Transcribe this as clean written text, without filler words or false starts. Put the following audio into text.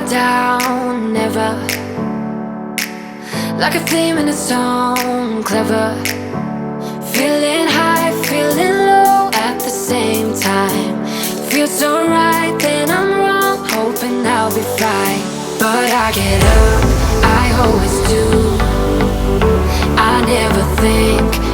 down, never. Like a theme in a song, clever. Feeling high, feeling low at the same time. Feels so right, then I'm wrong, hoping I'll be fine. But I get up, I always do. I never think